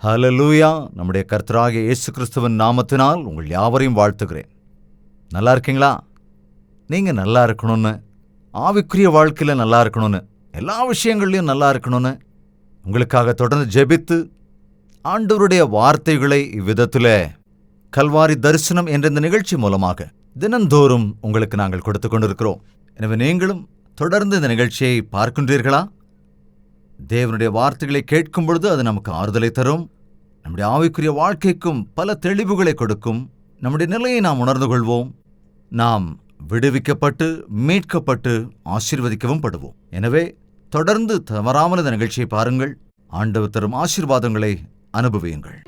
ஹல்லேலூயா. நம்முடைய கர்த்தராகிய இயேசு கிறிஸ்துவின் நாமத்தினால் உங்கள் யாவரையும் வாழ்த்துகிறேன். நல்லா இருக்கீங்களா? நீங்கள் நல்லா இருக்கணும்னு, ஆவிக்குரிய வாழ்க்கையில் நல்லா இருக்கணும்னு, எல்லா விஷயங்கள்லையும் நல்லா இருக்கணும்னு உங்களுக்காக தொடர்ந்து ஜெபித்து ஆண்டவருடைய வார்த்தைகளை இவ்விதத்தில் கல்வாரி தரிசனம் என்ற இந்த நிகழ்ச்சி மூலமாக தினந்தோறும் உங்களுக்கு நாங்கள் கொடுத்து கொண்டிருக்கிறோம். எனவே நீங்களும் தொடர்ந்து இந்த நிகழ்ச்சியை பார்க்கின்றீர்களா? தேவனுடைய வார்த்தைகளை கேட்கும் பொழுது அது நமக்கு ஆறுதலை தரும், நம்முடைய ஆவிக்குரிய வாழ்க்கைக்கும் பல தெளிவுகளை கொடுக்கும். நம்முடைய நிலையை நாம் உணர்ந்து கொள்வோம். நாம் விடுவிக்கப்பட்டு மீட்கப்பட்டு ஆசீர்வதிக்கவும் படுவோம். எனவே தொடர்ந்து தவறாமல் இந்த நிகழ்ச்சியை பாருங்கள். ஆண்டவர் தரும் ஆசீர்வாதங்களை அனுபவியுங்கள்.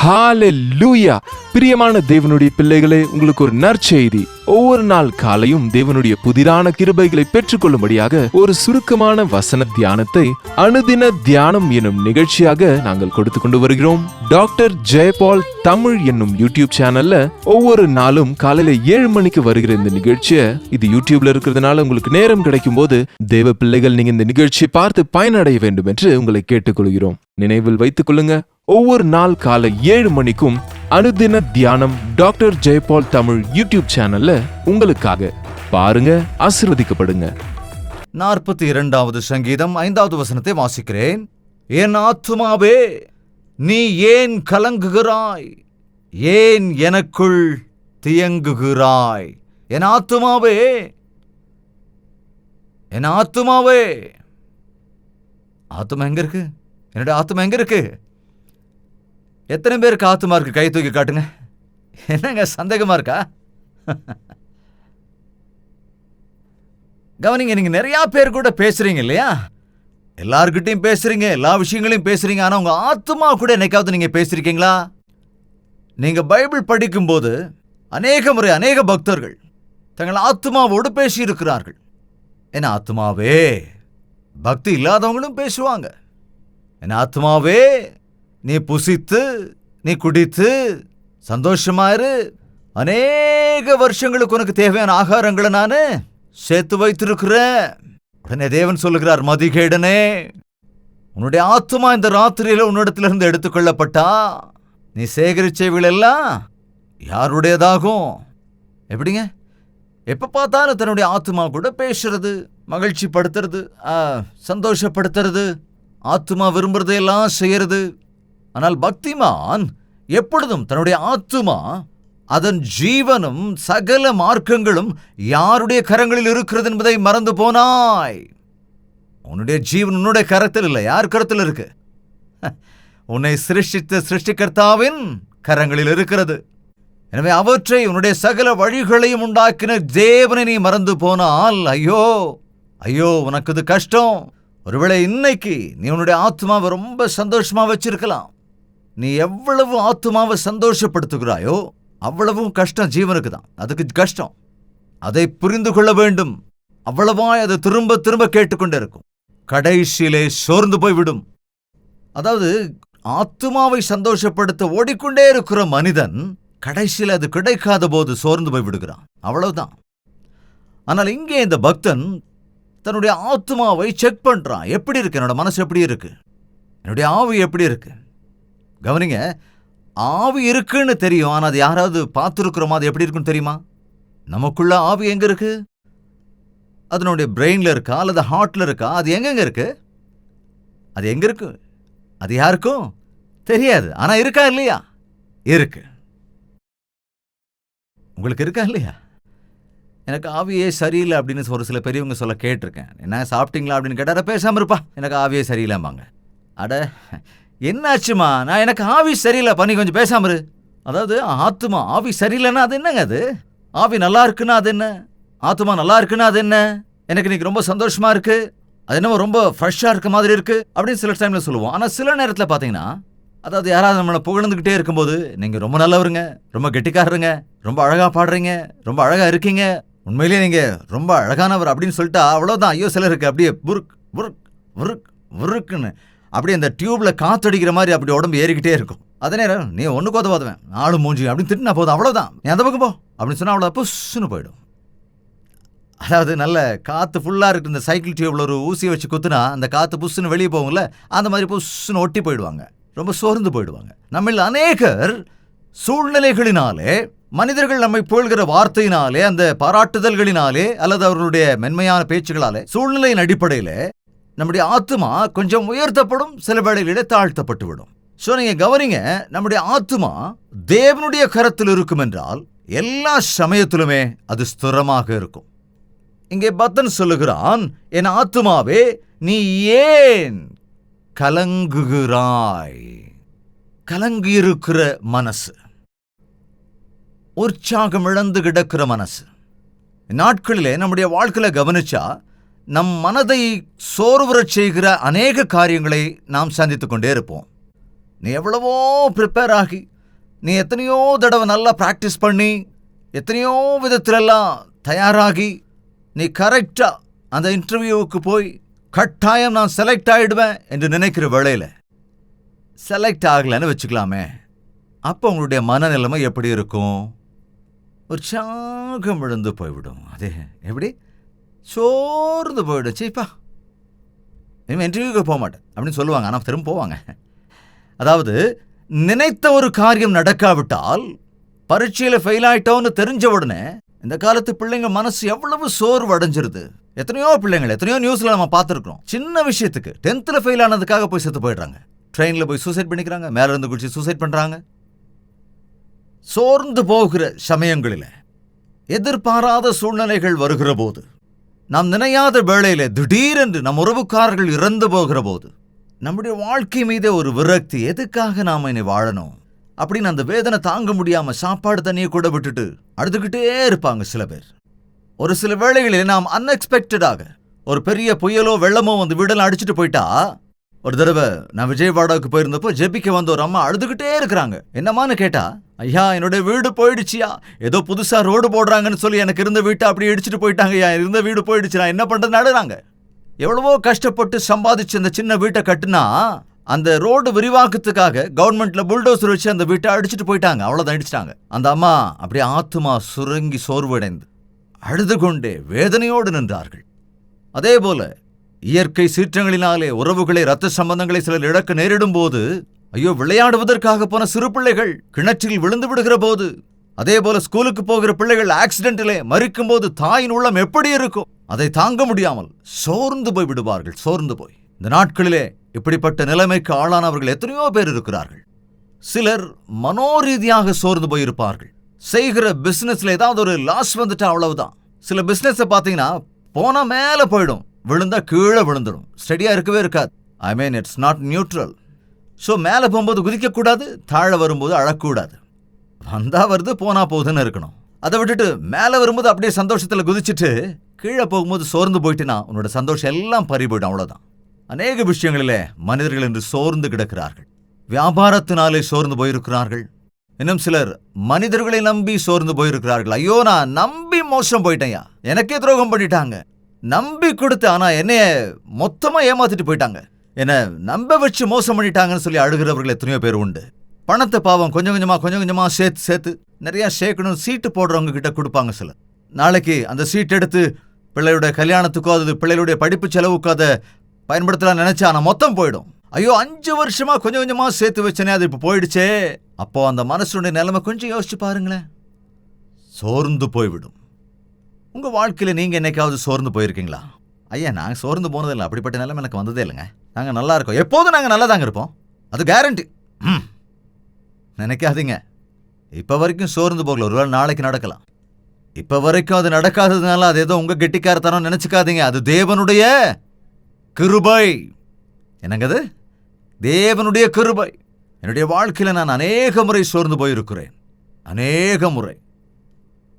ஹல்லேலூயா. பிரியமான தேவனுடைய பிள்ளைகளே, உங்களுக்கு ஒரு நற்செய்தி. ஒவ்வொரு நாள் காலையும் தேவனுடைய புதிதான கிருபைகளை பெற்றுக்கொள்ளும்படியாக ஒரு சுருக்கமான வசன தியானத்தை அனுதின தியானம் என்னும் நிகழ்ச்சியாக நாங்கள் கொடுத்து கொண்டு வருகிறோம். டாக்டர் ஜெயபால் தமிழ் என்னும் யூடியூப் சேனல்ல ஒவ்வொரு நாளும் காலையில 7 மணிக்கு வருகிற இந்த நிகழ்ச்சியை, இது யூடியூப்ல இருக்கிறதுனால உங்களுக்கு நேரம் கிடைக்கும் போது தேவ பிள்ளைகள் நீங்க இந்த நிகழ்ச்சியை பார்த்து பயனடைய வேண்டும் என்று உங்களை கேட்டுக்கொள்கிறோம். நினைவில் வைத்துக் கொள்ளுங்க, ஒவ்வொரு நாள் காலை 7 மணிக்கும் அனுதின தியானம் டாக்டர் ஜெயபால் தமிழ் யூடியூப் சேனல்ல உங்களுக்காக பாருங்க, ஆசீர்வதிக்கப்படுங்க. 42வது சங்கீதம் 5வது வசனத்தை வாசிக்கிறேன். என் ஆத்துமாவே, நீ ஏன் கலங்குகிறாய்? ஏன் எனக்குள் தியங்குகிறாய்? என் ஆத்துமாவே, என் ஆத்துமாவே. ஆத்துமா எங்க இருக்கு? என்னுடைய ஆத்துமா எங்க இருக்கு? எத்தனை பேருக்கு ஆத்துமா இருக்கு? கை தூக்கி காட்டுங்க. என்னங்க சந்தேகமா இருக்கா? கவனிங்க, நீங்க நிறைய பேர் கூட பேசுறீங்க இல்லையா? எல்லார்கிட்டையும் பேசுறீங்க, எல்லா விஷயங்களையும் பேசுறீங்க. ஆனா உங்க ஆத்துமா கூட என்னைக்காவது நீங்க பேசிருக்கீங்களா? நீங்க பைபிள் படிக்கும்போது அநேக முறை அநேக பக்தர்கள் தங்கள் ஆத்துமாவோடு பேசி இருக்கிறார்கள். என் ஆத்துமாவே, பக்தி இல்லாதவங்களும் பேசுவாங்க. என் ஆத்துமாவே, நீ புசித்து நீ குடித்து சந்தோஷமாயிரு, அநேக வருஷங்களுக்கு உனக்கு தேவையான ஆகாரங்களை நான் சேர்த்து வைத்திருக்கிறேன். உடனே தேவன் சொல்லுகிறார், மதிகேடனே, உன்னுடைய ஆத்துமா இந்த ராத்திரியில உன்னிடத்திலிருந்து எடுத்துக்கொள்ளப்பட்டா நீ சேகரிச்சவைகளெல்லாம் யாருடையதாகும்? எப்படிங்க? எப்ப பார்த்தாலும் தன்னுடைய ஆத்துமா கூட பேசுறது, மகிழ்ச்சி படுத்துறது, சந்தோஷப்படுத்துறது, ஆத்துமா விரும்புறதையெல்லாம் செய்யறது. ஆனால் பக்திமான் எப்பொழுதும் தன்னுடைய ஆத்துமா, அதன் ஜீவனும் சகல மார்க்கங்களும் யாருடைய கரங்களில் இருக்கிறது என்பதை மறந்து போனாய். உன்னுடைய ஜீவன் உன்னுடைய கரத்தில் இல்லை. யார் கரத்தில் இருக்கு? உன்னை சிருஷ்டித்த சிருஷ்டிகர்த்தாவின் கரங்களில் இருக்கிறது. எனவே அவற்றை, உன்னுடைய சகல வழிகளையும் உண்டாக்கின தேவனை நீ மறந்து போனால் ஐயோ ஐயோ, உனக்கு இது கஷ்டம். ஒருவேளை இன்னைக்கு நீ உன்னுடைய ஆத்மாவை ரொம்ப சந்தோஷமா வச்சிருக்கலாம். நீ எவ்வளவு ஆத்மாவை சந்தோஷப்படுத்துகிறாயோ அவ்வளவும் கஷ்டம் ஜீவனுக்கு தான். அதுக்கு கஷ்டம். அதை புரிந்து கொள்ள வேண்டும். அவ்வளவாய் அதை திரும்ப திரும்ப கேட்டுக்கொண்டே இருக்கும். கடைசியிலே சோர்ந்து போய்விடும். அதாவது ஆத்மாவை சந்தோஷப்படுத்த ஓடிக்கொண்டே இருக்கிற மனிதன் கடைசியில் அது கிடைக்காத போது சோர்ந்து போய் விடுகிறான். அவ்வளவுதான். ஆனால் இங்கே இந்த பக்தன் தன்னுடைய ஆத்மாவை செக் பண்றான். எப்படி இருக்கு? என்னோட மனசு எப்படி இருக்கு? என்னுடைய ஆவி எப்படி இருக்கு? கவனிங்க, ஆவி இருக்குன்னு தெரியும். ஆனால் அது யாராவது பார்த்துருக்குறோமா? அது எப்படி இருக்குன்னு தெரியுமா? நமக்குள்ள ஆவி எங்க இருக்கு? அதனுடைய பிரெயின்ல இருக்கா அல்லது ஹார்ட்ல இருக்கா? அது எங்கெங்க இருக்கு? அது எங்க இருக்கு? அது யாருக்கும் தெரியாது. ஆனா இருக்கா இல்லையா? இருக்கு. உங்களுக்கு இருக்கா இல்லையா? எனக்கு ஆவியே சரியில்லை அப்படின்னு ஒரு சில பெரியவங்க சொல்ல கேட்டிருக்கேன். என்ன சாப்பிட்டீங்களா அப்படின்னு கேட்டார, பேசாம இருப்பா, எனக்கு ஆவியே சரியில்லைம்பாங்க. அட என்னாச்சுமா? நான் எனக்கு ஆவி சரியில்லைப்பா, நீ கொஞ்சம் பேசாம இரு. அதாவது ஆத்துமா ஆவி சரியில்லைன்னா அது என்னங்க? அது ஆவி நல்லா இருக்குன்னா அது என்ன? ஆத்துமா நல்லா இருக்குன்னா அது என்ன? எனக்கு இன்னைக்கு ரொம்ப சந்தோஷமா இருக்கு, அது என்னவோ ரொம்ப ஃப்ரெஷ்ஷா இருக்க மாதிரி இருக்கு அப்படின்னு சில டைம்ல சொல்லுவோம். ஆனா சில நேரத்தில் பார்த்தீங்கன்னா, அதாவது யாராவது நம்மளை புகழ்ந்துக்கிட்டே இருக்கும்போது, நீங்க ரொம்ப நல்லவருங்க, ரொம்ப கெட்டிக்காரருங்க, ரொம்ப அழகா பாடுறீங்க, ரொம்ப அழகா இருக்கீங்க, உண்மையிலேயே நீங்க ரொம்ப அழகானவர் அப்படின்னு சொல்லிட்டா அவ்வளவுதான். ஐயோ, சிலருக்கு அப்படியே புருக் புருக் புருக் புருக்குன்னு அப்படியே அந்த டியூப்ல காத்தடிக்கிற மாதிரி அப்படி உடம்பு ஏறிக்கிட்டே இருக்கும். அதே நேரம் நீ ஒன்றுக்கு உதவாதுவேன், ஆளு மூஞ்சி அப்படின்னு திட்டினா போதும், அவ்வளோதான், நீ அந்த பக்கம் போ அப்படின்னு சொன்னால் அவ்வளோ புஷ்ஷுன்னு போயிடும். அதாவது நல்ல காற்று ஃபுல்லாக இருக்குது, இந்த சைக்கிள் டியூப்ல ஒரு ஊசியை வச்சு குத்துனா அந்த காற்று புஷ்ஷுன்னு வெளியே போகும்ல, அந்த மாதிரி புஷ்ஷுன்னு ஒட்டி போயிடுவாங்க. ரொம்ப சோர்ந்து போயிடுவாங்க. நம்மில் அநேகர் சூழ்நிலைகளினாலே, மனிதர்கள் நம்மை புகழ்கிற வார்த்தையினாலே, அந்த பாராட்டுதல்களினாலே அல்லது அவர்களுடைய மென்மையான பேச்சுகளாலே, சூழ்நிலையின் அடிப்படையில் நம்முடைய ஆத்துமா கொஞ்சம் உயர்த்தப்படும், சில வேளைகளிலே தாழ்த்தப்பட்டு விடும். ஸோ நீங்க கவனிங்க, நம்முடைய ஆத்துமா தேவனுடைய கரத்தில் இருக்கும் என்றால் எல்லா சமயத்திலுமே அது ஸ்திரமாக இருக்கும். இங்கே பக்தன் சொல்லுகிறான், என் ஆத்துமாவே நீ ஏன் கலங்குகிறாய்? கலங்கியிருக்கிற மனசு, உற்சாகம் இழந்து கிடக்கிற மனசு. நாட்களிலே நம்முடைய வாழ்க்கையில கவனிச்சா நம் மனதை சோர்வுறச் செய்கிற அநேக காரியங்களை நாம் சந்தித்து கொண்டே இருப்போம். நீ எவ்வளவோ ப்ரிப்பேர் ஆகி, நீ எத்தனையோ தடவை நல்லா ப்ராக்டிஸ் பண்ணி, எத்தனையோ விதத்திலெல்லாம் தயாராகி, நீ கரெக்டா அந்த இன்டர்வியூவுக்கு போய் கட்டாயம் நான் செலக்ட் ஆகிடுவேன் என்று நினைக்கிற வேளையில் செலக்ட் ஆகலைன்னு வச்சுக்கலாமே, அப்போ உங்களுடைய மனநிலைமை எப்படி இருக்கும்? உற்சாகம் விழுந்து போய்விடும். அதே எப்படி சோர்ந்து போயிடும். சீப்பா இனிமேல் இன்டர்வியூக்கு போக மாட்டேன் அப்படின்னு சொல்லுவாங்க. ஆனால் திரும்ப போவாங்க. அதாவது நினைத்த ஒரு காரியம் நடக்காவிட்டால், பரீட்சையில் ஃபெயில் ஆயிட்டோன்னு தெரிஞ்ச உடனே இந்த காலத்து பிள்ளைங்க மனசு எவ்வளவு சோர்வு அடைஞ்சிருது. எத்தனையோ பிள்ளைங்கள், எத்தனையோ நியூஸ்ல நம்ம பார்த்துருக்கோம். சின்ன விஷயத்துக்கு 10th ஃபெயில் ஆனதுக்காக போய் செத்து போயிடுறாங்க. ட்ரெயினில் போய் சூசைட் பண்ணிக்கிறாங்க, மேலே இருந்து குடிச்சு சூசைட் பண்ணுறாங்க. சோர்ந்து போகிற சமயங்களில், எதிர்பாராத சூழ்நிலைகள் வருகிற போது, நாம் நினையாத வேளையில திடீரென்று நம் உறவுக்காரர்கள் இறந்து போகிற போது, நம்முடைய வாழ்க்கை மீதே ஒரு விரக்தி, எதுக்காக நாம இனி வாழணும் அப்படின்னு அந்த வேதனை தாங்க முடியாம சாப்பாடு தண்ணியை கூட விட்டுட்டு அழுதுகிட்டே இருப்பாங்க சில பேர். ஒரு சில வேளைகளில் நாம் அன்எக்ஸ்பெக்டடாக ஒரு பெரிய புயலோ வெள்ளமோ வந்து வீடெல்லாம் அடிச்சுட்டு போயிட்டா, ஒரு தடவை நான் விஜயவாடாவுக்கு போயிருந்தப்போ ஜெபிக்க வந்த ஒரு அம்மா அழுதுகிட்டே இருக்கிறாங்க. என்னமான்னு கேட்டா, ஐயா என்னுடைய வீடு போயிடுச்சியா, ஏதோ புதுசா ரோடு போடுறாங்கன்னு சொல்லி எனக்கு இருந்த வீட்டை அப்படியே இடிச்சுட்டு போயிட்டாங்க, இருந்த வீடு போயிடுச்சு, நான் என்ன பண்றது நடுறாங்க. எவ்வளவோ கஷ்டப்பட்டு சம்பாதிச்சு அந்த சின்ன வீட்டை கட்டுனா, அந்த ரோடு விரிவாக்கத்துக்காக கவர்மெண்ட்ல புல்டோசர் வச்சு அந்த வீட்டை அடிச்சுட்டு போயிட்டாங்க. அவ்வளவுதான், அடிச்சிட்டாங்க. அந்த அம்மா அப்படியே ஆத்துமா சுருங்கி சோர்வடைந்து அழுது கொண்டே வேதனையோடு நின்றார்கள். அதே போல இயற்கை சீற்றங்களினாலே உறவுகளை, ரத்த சம்பந்தங்களை சிலர் இழக்க நேரிடும் போது, ஐயோ விளையாடுவதற்காக போன சிறு பிள்ளைகள் கிணற்றில் விழுந்து விடுகிற போது, அதே போல ஸ்கூலுக்கு போகிற பிள்ளைகள் ஆக்சிடென்டிலே மறிக்கும் போது தாயின் உள்ளம் எப்படி இருக்கும்? அதை தாங்க முடியாமல் சோர்ந்து போய் விடுவார்கள். சோர்ந்து போய் இந்த நாட்களிலே இப்படிப்பட்ட நிலைமைக்கு ஆளானவர்கள் எத்தனையோ பேர் இருக்கிறார்கள். சிலர் மனோரீதியாக சோர்ந்து போயிருப்பார்கள். செய்கிற பிசினஸ்ல ஏதாவது ஒரு லாஸ் வந்துட்டா அவ்வளவுதான். சில பிசினஸ் பாத்தீங்கன்னா போனா மேல போயிடும், விழுந்தா கீழே விழுந்துடும், ஸ்டெடியா இருக்கவே இருக்காது. I mean it's not neutral. So மேலே போகும்போது குதிக்கக்கூடாது, தாழ வரும்போது அழக்கூடாது. வந்தா வருது, போனா போகுதுன்னு இருக்கணும். அதை விட்டுட்டு மேலே வரும்போது அப்படியே சந்தோஷத்தில் குதிச்சுட்டு கீழே போகும்போது சோர்ந்து போயிட்டுனா உன்னோட சந்தோஷம் எல்லாம் பறி போயிடும், அவ்வளோதான். அநேக விஷயங்களிலே மனிதர்கள் என்று சோர்ந்து கிடக்கிறார்கள். வியாபாரத்தினாலே சோர்ந்து போயிருக்கிறார்கள். இன்னும் சிலர் மனிதர்களை நம்பி சோர்ந்து போயிருக்கிறார்கள். ஐயோ நான் நம்பி மோசம் போயிட்டேன்யா, எனக்கே துரோகம் பண்ணிட்டாங்க, நம்பி கொடுத்து ஆனா என்னைய மொத்தமா ஏமாத்திட்டு போயிட்டாங்க, என்ன நம்ப வச்சு மோசம் பண்ணிட்டாங்கன்னு சொல்லி அழுகிறவர்கள் எத்தனையோ பேர் உண்டு. பணத்தை பாவம் கொஞ்சம் கொஞ்சமா சேர்த்து நிறைய சேர்க்கணும் சீட்டு போடுறவங்க கிட்ட கொடுப்பாங்க. சிலர் நாளைக்கு அந்த சீட் எடுத்து பிள்ளையுடைய கல்யாணத்துக்கோ அது பிள்ளைகளுடைய படிப்பு செலவுக்கோ அதை பயன்படுத்தலாம் நினைச்சா ஆனா மொத்தம் போயிடும். ஐயோ 5 வருஷமா கொஞ்சமா சேர்த்து வச்சனே, அது இப்போ போயிடுச்சே. அப்போ அந்த மனசுடைய நிலைமை கொஞ்சம் யோசிச்சு பாருங்களேன், சோர்ந்து போய்விடும். உங்க வாழ்க்கையில நீங்க என்னைக்காவது சோர்ந்து போயிருக்கீங்களா? ஐயா நாங்க சோர்ந்து போனதில்லை, அப்படிப்பட்ட நிலைமை எனக்கு வந்ததே இல்லைங்க. நாங்க நல்லா இருக்கோம், எப்போதும் நாங்க நல்லா தாங்க இருப்போம், அது கேரண்டி. நினைக்காதீங்க. இப்ப வரைக்கும் சோர்ந்து போகல, ஒருவேளை நாளைக்கு நடக்கலாம். இப்ப வரைக்கும் அது நடக்காததுனால அது ஏதோ உங்க கெட்டிக்காரத்தனம் நினைச்சுக்காதீங்க. அது தேவனுடைய கிருபை. என்னங்க அது? தேவனுடைய கிருபை. என்னுடைய வாழ்க்கையில நான் அநேக முறை சோர்ந்து போயிருக்கிறேன், அநேக முறை.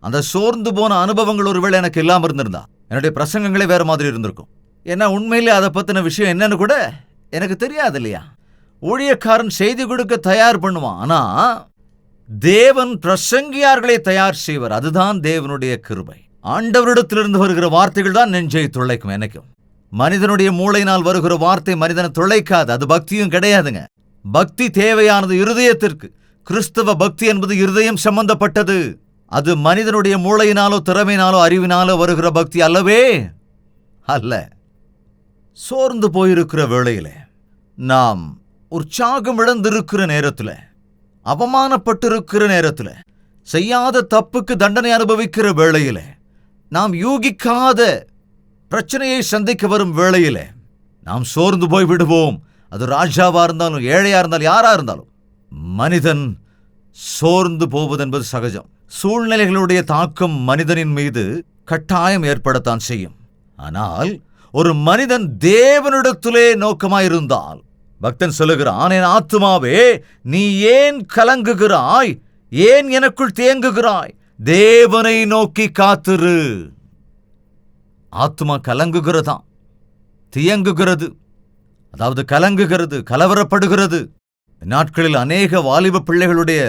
அந்த சோர்ந்து போன அனுபவங்கள் ஒருவேளை எனக்கு இல்லாம இருந்திருந்தா என்னுடைய பிரசங்கங்களே வேற மாதிரி இருந்திருக்கும். ஏன்னா உண்மையிலே அதை பத்தின விஷயம் என்னன்னு கூட எனக்கு தெரியாது இல்லையா. ஊழியக்காரன் செய்தி கொடுக்க தயார் பண்ணுவான், ஆனா தேவன் பிரசங்கியார்களை தயார் செய்வார். அதுதான் தேவனுடைய கிருபை. ஆண்டவரிடத்திலிருந்து வருகிற வார்த்தைகள் தான் நெஞ்சை துளைக்கும். எனக்கும் மனிதனுடைய மூளையினால் வருகிற வார்த்தை மனிதனை துளைக்காது, அது பக்தியும் கிடையாதுங்க. பக்தி தேவையானது இருதயத்திற்கு. கிறிஸ்தவ பக்தி என்பது இருதயம் சம்பந்தப்பட்டது. அது மனிதனுடைய மூளையினாலோ திறமையினாலோ அறிவினாலோ வருகிற பக்தி அல்லவே அல்ல. சோர்ந்து போயிருக்கிற வேளையிலே நாம் உற்சாகம் இழந்திருக்கிற நேரத்துல, அவமானப்பட்டிருக்கிற நேரத்துல, செய்யாத தப்புக்கு தண்டனை அனுபவிக்கிற வேளையில, நாம் யூகிக்காத பிரச்சனையை சந்திக்க வரும் வேளையில நாம் சோர்ந்து போய் விடுவோம். அது ராஜாவா இருந்தாலும் ஏழையா இருந்தாலும் யாரா இருந்தாலும் மனிதன் சோர்ந்து போவது என்பது சகஜம். சூழ்நிலைகளுடைய தாக்கம் மனிதனின் மீது கட்டாயம் ஏற்படத்தான் செய்யும். ஆனால் ஒரு மனிதன் தேவனிடத்திலே நோக்கமாயிருந்தால், பக்தன் சொல்லுகிறான், என் ஆத்துமாவே நீ ஏன் கலங்குகிறாய், ஏன் எனக்குள் தேங்குகிறாய், தேவனை நோக்கி காத்திரு. ஆத்துமா கலங்குகிறதா, தியங்குகிறது, அதாவது கலங்குகிறது, கலவரப்படுகிறது. நாட்களில் அநேக வாலிப பிள்ளைகளுடைய,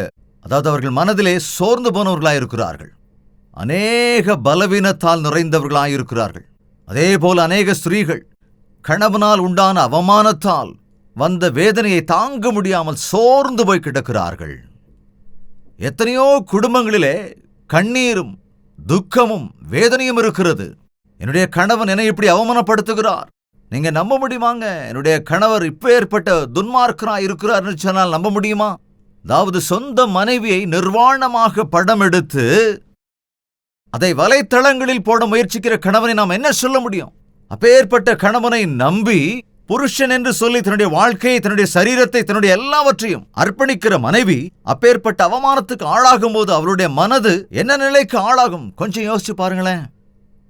அதாவது அவர்கள் மனதிலே சோர்ந்து போனவர்களாயிருக்கிறார்கள், அநேக பலவீனத்தால் நிறைந்தவர்களாயிருக்கிறார்கள். அதே போல அநேக ஸ்திரீகள் கணவனால் உண்டான அவமானத்தால் வந்த வேதனையை தாங்க முடியாமல் சோர்ந்து போய் கிடக்கிறார்கள். எத்தனையோ குடும்பங்களிலே கண்ணீரும் துக்கமும் வேதனையும் இருக்கிறது. என்னுடைய கணவன் என்னை இப்படி அவமானப்படுத்துகிறார், நீங்க நம்ப முடியுமாங்க? என்னுடைய கணவர் இப்ப ஏற்பட்ட துன்மார்க்கராய் இருக்கிறார்னு சொன்னால் நம்ப முடியுமா? அதாவது சொந்த மனைவியை நிர்வாணமாக படம் எடுத்து அதை வலைத்தளங்களில் போட முயற்சிக்கிற கணவனை நாம் என்ன சொல்ல முடியும்? அப்பேற்பட்ட கணவனை நம்பி புருஷன் என்று சொல்லி தன்னுடைய வாழ்க்கையை, தன்னுடைய சரீரத்தை, தன்னுடைய எல்லாவற்றையும் அர்ப்பணிக்கிற மனைவி அப்பேற்பட்ட அவமானத்துக்கு ஆளாகும் போது அவருடைய மனது என்ன நிலைக்கு ஆளாகும்? கொஞ்சம் யோசிச்சு பாருங்களேன்.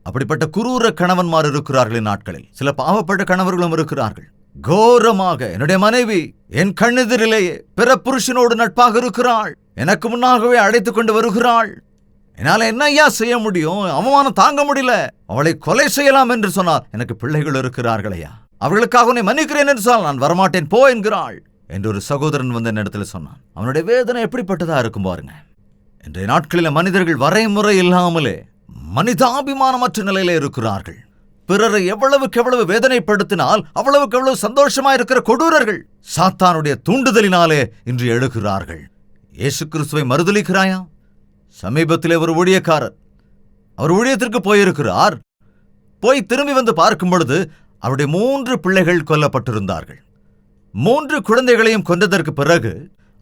அப்படிப்பட்ட குரூர கணவன்மார் இருக்கிறார்கள் நாட்களில். சில பாவப்பட்ட கணவர்களும் இருக்கிறார்கள். கோரமாக என்னுடைய மனைவி என் கண்ணெதிரிலேயே பிற புருஷனோடு நட்பாக இருக்கிறாள், எனக்கு முன்னாகவே அழைத்துக் கொண்டு வருகிறாள், என்னால என்ன ஐயா செய்ய முடியும், அவமானம் தாங்க முடியல, அவளை கொலை செய்யலாம் என்று சொன்னார். எனக்கு பிள்ளைகள் இருக்கிறார்கள் ஐயா, அவர்களுக்காக உன்னை மன்னிக்கிறேன் என்று சொன்னால் நான் வரமாட்டேன் போ என்கிறாள் என்று ஒரு சகோதரன் வந்து என் இடத்துல சொன்னான். அவனுடைய வேதனை எப்படிப்பட்டதா இருக்கும் பாருங்க. இன்றைய நாட்களில் மனிதர்கள் வரைமுறை இல்லாமலே மனிதாபிமானமற்ற நிலையில இருக்கிறார்கள். பிறரை எவ்வளவுக்கு எவ்வளவு வேதனைப்படுத்தினால் அவ்வளவுக்கு எவ்வளவு சந்தோஷமா இருக்கிற கொடூரர்கள் சாத்தானுடைய தூண்டுதலினாலே இன்று எழுகிறார்கள். இயேசு கிறிஸ்துவை மறுதலிக்கிறாயா? சமீபத்திலே ஒரு ஊழியக்காரர் அவர் ஊழியத்திற்கு போயிருக்கிறார். போய் திரும்பி வந்து பார்க்கும் பொழுது அவருடைய 3 பிள்ளைகள் கொல்லப்பட்டிருந்தார்கள். 3 குழந்தைகளையும் கொன்றதற்கு பிறகு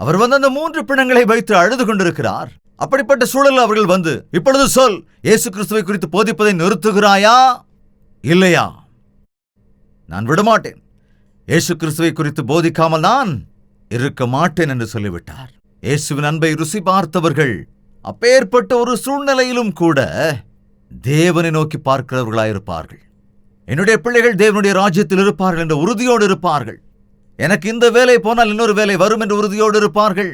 அவர் வந்து அந்த 3 பிணங்களை வைத்து அழுது கொண்டிருக்கிறார். அப்படிப்பட்ட சூழலில் அவர்கள் வந்து, இப்பொழுது சொல், இயேசு கிறிஸ்துவை குறித்து போதிப்பதை நிறுத்துகிறாயா இல்லையா? நான் விடமாட்டேன், இயேசு கிறிஸ்துவை குறித்து போதிக்காமல் நான் இருக்க மாட்டேன் என்று சொல்லிவிட்டார். இயேசுவின் அன்பை ருசி பார்த்தவர்கள் அப்பேற்பட்ட ஒரு சூழ்நிலையிலும் கூட தேவனை நோக்கி பார்க்கிறவர்களாயிருப்பார்கள். என்னுடைய பிள்ளைகள் தேவனுடைய ராஜ்யத்தில் இருப்பார்கள் என்ற உறுதியோடு இருப்பார்கள். எனக்கு இந்த வேலை போனால் இன்னொரு வேலை வரும் என்ற உறுதியோடு இருப்பார்கள்.